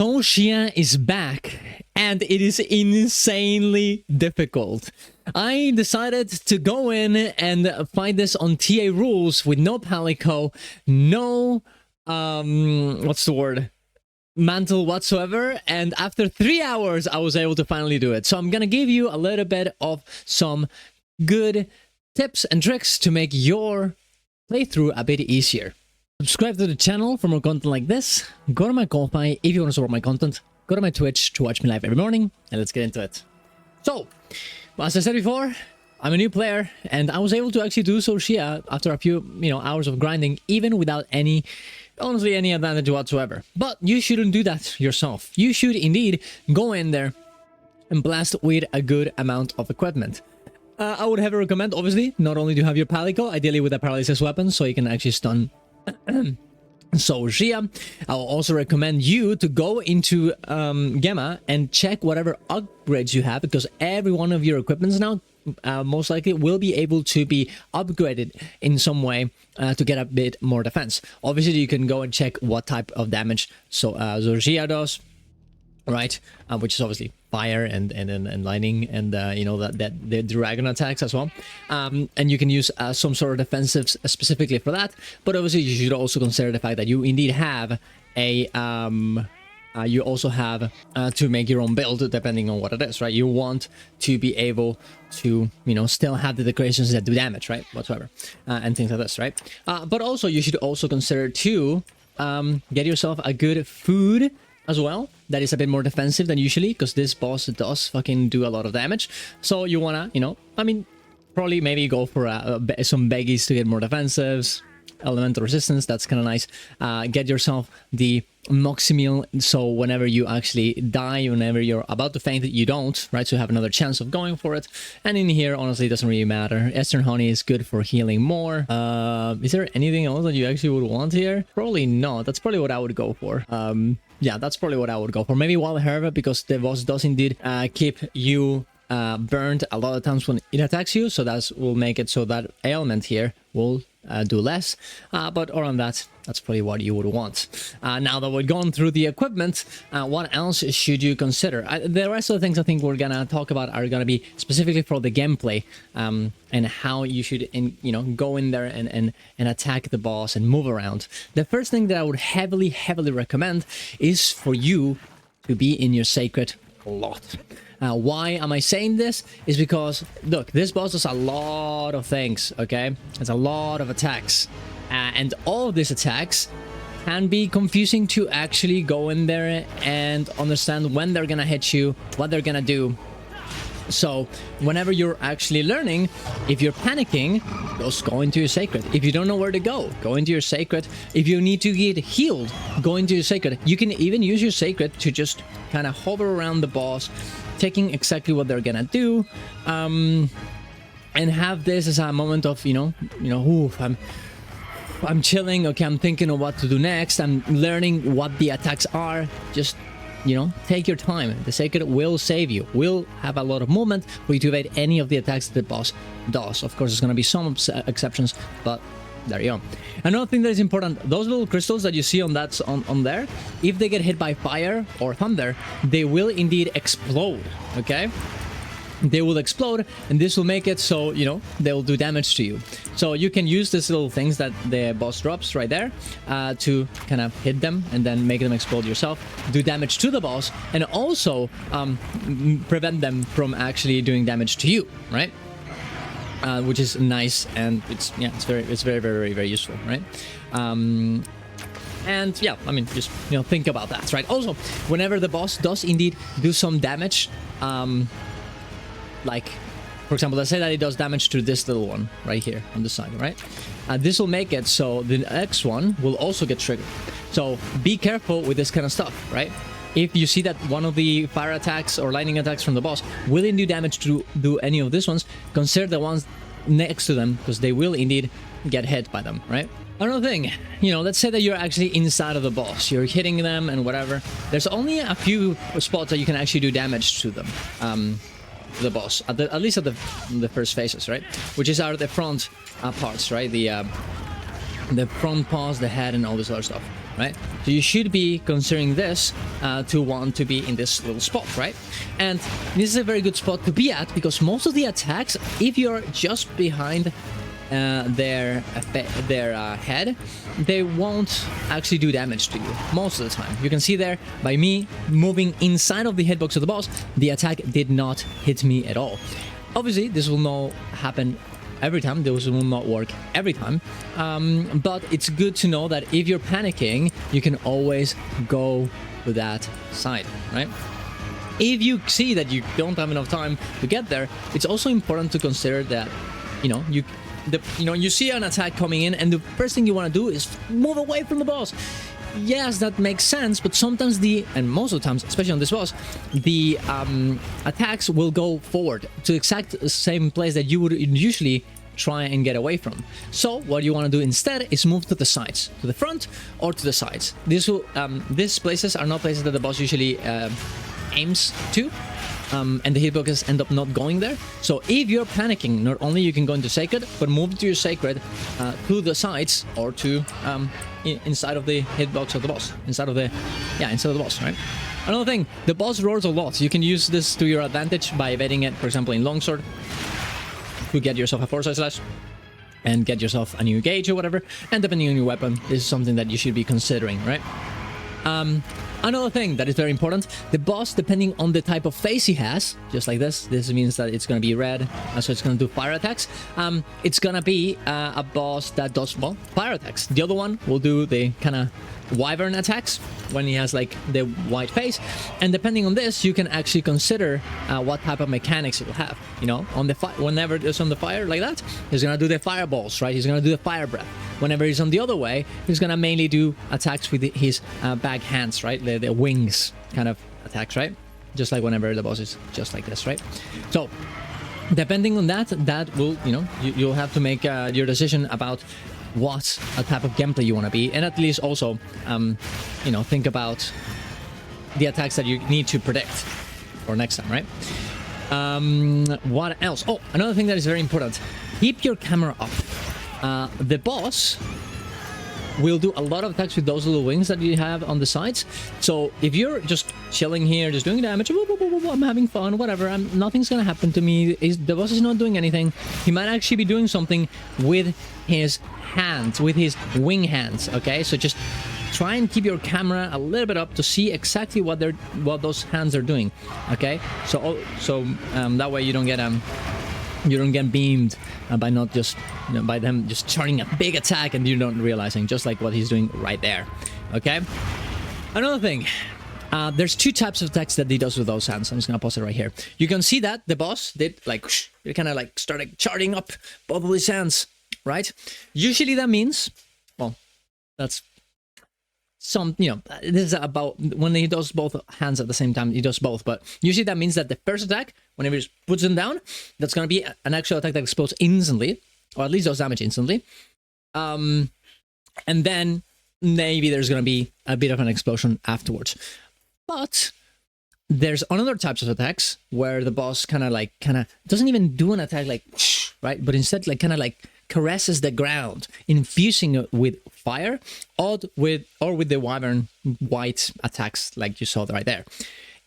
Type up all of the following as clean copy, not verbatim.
Zoh Shia is back, and it is insanely difficult. I decided to go in and fight this on TA rules with no Palico, no, what's the word? Mantle whatsoever, and after 3 hours I was able to finally do it. So I'm gonna give you a little bit of some good tips and tricks to make your playthrough a bit easier. Subscribe to the channel for more content like this. Go to my Ko-Fi if you want to support my content. Go to my Twitch to watch me live every morning, and let's get into it. So, as I said before, I'm a new player, and I was able to actually do Zoh Shia after a few, hours of grinding, even without honestly, any advantage whatsoever. But you shouldn't do that yourself. You should indeed go in there and blast with a good amount of equipment. I would heavily recommend, obviously, not only to have your Palico, ideally with a paralysis weapon, so you can actually stun Zoh Shia. I will also recommend you to go into Gamma and check whatever upgrades you have, because every one of your equipments now most likely will be able to be upgraded in some way to get a bit more defense. Obviously, you can go and check what type of damage Zoh Shia does, right? Which is obviously fire and lightning, and that the dragon attacks as well. And you can use some sort of defensives specifically for that. But obviously, you should also consider the fact that you indeed have a you also have to make your own build depending on what it is, right? You want to be able to, still have the decorations that do damage, right? Whatsoever, and things like this, right? But also, you should also consider to get yourself a good food as well that is a bit more defensive than usually, because this boss does fucking do a lot of damage. So you wanna, probably maybe go for some beggies to get more defensives, elemental resistance, that's kind of nice. Get yourself the Moxie, so whenever you actually die, whenever you're about to faint, you don't, right? So you have another chance of going for it. And in here, honestly, it doesn't really matter. Eastern Honey is good for healing more. Is there anything else that you actually would want here? Probably not. That's probably what I would go for. Yeah, that's probably what I would go for. Maybe Wild Herb, because the boss does indeed keep you burned a lot of times when it attacks you, so that will make it so that ailment here will do less, but around that, that's probably what you would want. Now that we've gone through the equipment, what else should you consider? The rest of the things I think we're gonna talk about are gonna be specifically for the gameplay, and how you should go in there and attack the boss and move around. The first thing that I would heavily recommend is for you to be in your Seikret a lot. Why am I saying this? Is because, look, this boss does a lot of things, okay? It's a lot of attacks. And all of these attacks can be confusing to actually go in there and understand when they're gonna hit you, what they're gonna do. So, whenever you're actually learning, if you're panicking, just go into your Seikret. If you don't know where to go into your Seikret. If you need to get healed, go into your Seikret. You can even use your Seikret to just kind of hover around the boss, taking exactly what they're gonna do, and have this as a moment of, oof, I'm chilling, okay, I'm thinking of what to do next, I'm learning what the attacks are. Just, take your time. The Seikret will save you, will have a lot of movement for you to evade any of the attacks that the boss does. Of course, there's gonna be some exceptions, but there you go. Another thing that is important, those little crystals that you see on that on there, if they get hit by fire or thunder, they will indeed explode, okay? They will explode, and this will make it so, they will do damage to you. So you can use these little things that the boss drops right there to kind of hit them and then make them explode yourself, do damage to the boss, and also prevent them from actually doing damage to you, right? Which is nice, and it's very useful, right? And yeah, just think about that, right? Also, whenever the boss does indeed do some damage, like, for example, let's say that it does damage to this little one right here on the side, right? This will make it so the next one will also get triggered. So be careful with this kind of stuff, right? If you see that one of the fire attacks or lightning attacks from the boss will do damage to do any of these ones, consider the ones next to them, because they will indeed get hit by them, right? Another thing, let's say that you're actually inside of the boss, you're hitting them and whatever. There's only a few spots that you can actually do damage to them. The boss, at least at the first phases, right? Which is the front parts, right? The front paws, the head, and all this other stuff, right? So you should be considering this to want to be in this little spot, right? And this is a very good spot to be at, because most of the attacks, if you're just behind their head, they won't actually do damage to you most of the time. You can see there, by me moving inside of the hitbox of the boss, the attack did not hit me at all. Obviously, this will not happen every time. This will not work every time. But it's good to know that if you're panicking, you can always go to that side, right? If you see that you don't have enough time to get there, it's also important to consider that, you see an attack coming in, and the first thing you want to do is move away from the boss. Yes, that makes sense, but sometimes and most of the times, especially on this boss, the attacks will go forward to the exact same place that you would usually try and get away from. So what you want to do instead is move to the sides, to the front or to the sides. These places are not places that the boss usually aims to. And the hitboxes end up not going there. So if you're panicking, not only you can go into Seikret, but move to your Seikret to the sides or to inside of the hitbox of the boss, inside of the boss, right? Another thing, the boss roars a lot. You can use this to your advantage by evading it, for example, in longsword, to get yourself a foresight slash and get yourself a new gauge or whatever. And depending on your weapon, this is something that you should be considering, right? Another thing that is very important, the boss, depending on the type of face he has, just like this means that it's going to be red, so it's going to do fire attacks. It's going to be a boss that does, well, fire attacks. The other one will do the kind of wyvern attacks when he has like the white face, and depending on this, you can actually consider what type of mechanics it will have. On the whenever it's on the fire like that, he's going to do the fireballs, right? He's going to do the fire breath. Whenever he's on the other way, he's going to mainly do attacks with his back hands, right? The wings kind of attacks, right? Just like whenever the boss is just like this, right? So depending on that will, you'll have to make your decision about what a type of gameplay you want to be, and at least also, think about the attacks that you need to predict for next time, right? What else? Oh, another thing that is very important: keep your camera up. The boss will do a lot of attacks with those little wings that you have on the sides. So if you're just chilling here, just doing damage, I'm having fun, whatever, nothing's gonna happen to me, the boss is not doing anything. He might actually be doing something with his hands, with his wing hands, okay? So just try and keep your camera a little bit up to see exactly what those hands are doing, okay? So that way you don't get beamed by not just by them just charging a big attack and you're not realizing, just like what he's doing right there. Okay, another thing, there's two types of attacks that he does with those hands. I'm just gonna pause it right here. You can see that the boss did like it kind of like started charging up both of his hands, right? Usually that means, well, that's this is about when he does both hands at the same time, he does both, but usually that means that the first attack, whenever he puts them down, that's going to be an actual attack that explodes instantly, or at least does damage instantly. And then maybe there's going to be a bit of an explosion afterwards. But there's another types of attacks where the boss kind of doesn't even do an attack like, right? But instead kind of caresses the ground, infusing it with fire, or with the wyvern white attacks like you saw right there.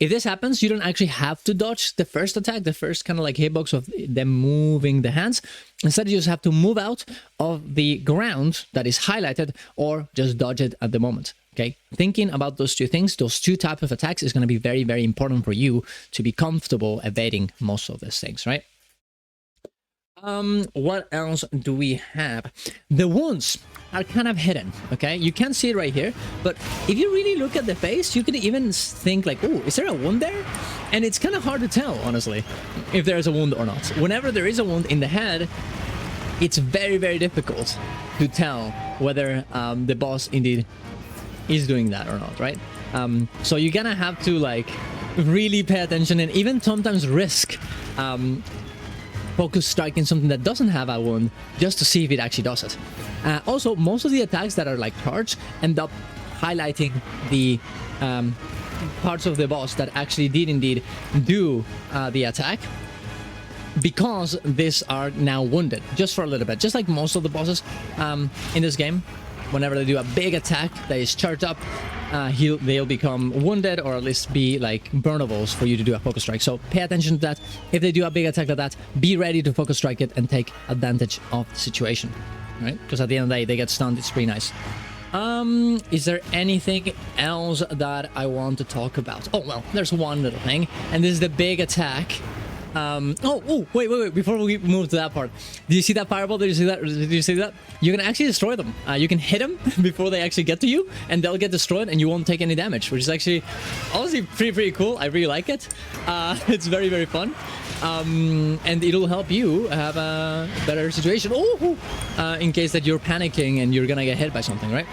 If this happens, you don't actually have to dodge the first attack, the first kind of like hitbox of them moving the hands. Instead, you just have to move out of the ground that is highlighted, or just dodge it at the moment. Okay, thinking about those two things, those two types of attacks, is going to be very, very important for you to be comfortable evading most of these things, right? What else do we have? The wounds are kind of hidden, okay? You can't see it right here, but if you really look at the face, you can even think like, oh, is there a wound there? And it's kind of hard to tell, honestly, if there's a wound or not. Whenever there is a wound in the head, it's very, very difficult to tell whether the boss indeed is doing that or not, right? So you're gonna have to like really pay attention and even sometimes risk focus striking something that doesn't have a wound just to see if it actually does it. Also, most of the attacks that are like charged end up highlighting the parts of the boss that actually did indeed do the attack, because these are now wounded just for a little bit, just like most of the bosses in this game. whenever they do a big attack that is charged up, they'll become wounded or at least be like burnables for you to do a focus strike. So pay attention to that. If they do a big attack like that, be ready to focus strike it and take advantage of the situation, right? Because at the end of the day, they get stunned. It's pretty nice. Is there anything else that I want to talk about? Oh, well, there's one little thing, and this is the big attack. Wait, before we move to that part, do you see that fireball? Did you see that? You can actually destroy them. You can hit them before they actually get to you, and they'll get destroyed, and you won't take any damage, which is actually honestly pretty cool. I really like it. It's very, very fun. And it'll help you have a better situation. In case that you're panicking and you're gonna get hit by something, right?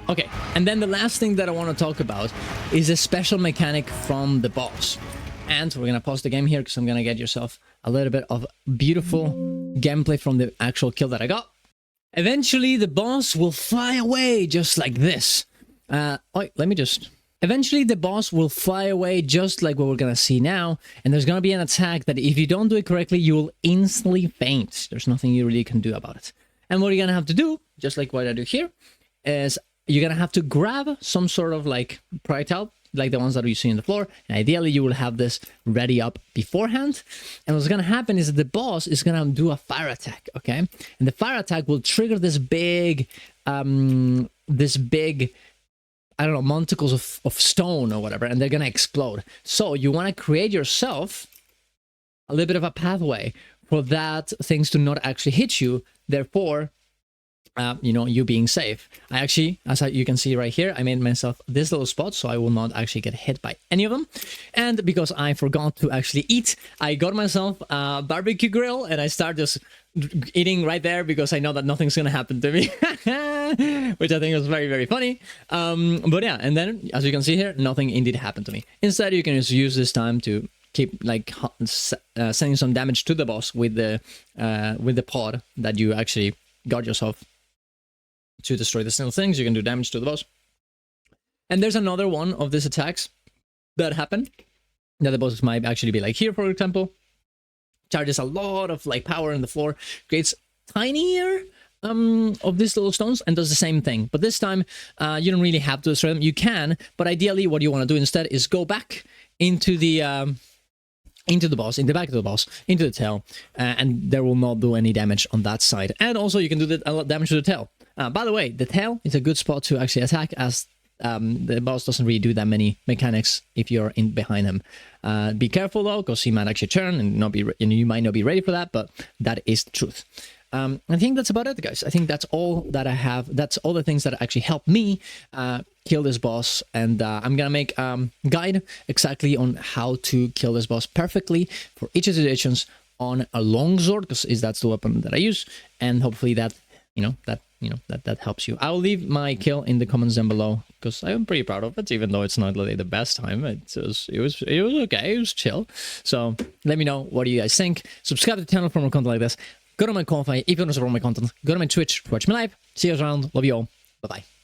Okay, and then the last thing that I want to talk about is a special mechanic from the boss. And we're gonna pause the game here because I'm gonna get yourself a little bit of beautiful gameplay from the actual kill that I got. Eventually, the boss will fly away just like this. Eventually, the boss will fly away just like what we're gonna see now, and there's gonna be an attack that if you don't do it correctly, you will instantly faint. There's nothing you really can do about it. And what you're gonna have to do, just like what I do here, is you're gonna have to grab some sort of like projectile, like the ones that you see on the floor, and ideally you will have this ready up beforehand. And what's gonna happen is that the boss is gonna do a fire attack, okay? And the fire attack will trigger this big, I don't know, monticles of stone or whatever, and they're gonna explode. So you want to create yourself a little bit of a pathway for that things to not actually hit you, therefore you being safe. I actually, you can see right here, I made myself this little spot so I will not actually get hit by any of them. And because I forgot to actually eat, I got myself a barbecue grill and I start just eating right there because I know that nothing's gonna happen to me. Which I think was very, very funny. But yeah, and then as you can see here, nothing indeed happened to me. Instead, you can just use this time to keep like sending some damage to the boss with the pod that you actually got yourself to destroy the little things. You can do damage to the boss. And there's another one of these attacks that happen that the bosses might actually be like here, for example. Charges a lot of like power in the floor, creates tinier of these little stones, and does the same thing. But this time you don't really have to destroy them. You can, but ideally what you want to do instead is go back into the boss, in the back of the boss, into the tail, and there will not do any damage on that side. And also you can do a lot damage to the tail. By the way, the tail is a good spot to actually attack, as the boss doesn't really do that many mechanics if you're in behind him. Be careful though, because he might actually turn and you might not be ready for that, but that is the truth. I think that's about it, guys. I think that's all that I have. That's all the things that actually helped me kill this boss, and I'm gonna make a guide exactly on how to kill this boss perfectly for each of the situations on a longsword, because that's the weapon that I use, and hopefully that helps you. I'll leave my kill in the comments down below because I'm pretty proud of it, even though it's not really the best time. It was okay. It was chill. So let me know, what do you guys think? Subscribe to the channel for more content like this. Go to my Ko-Fi if you want to support my content. Go to my Twitch to watch me live. See you guys around. Love you all. Bye bye.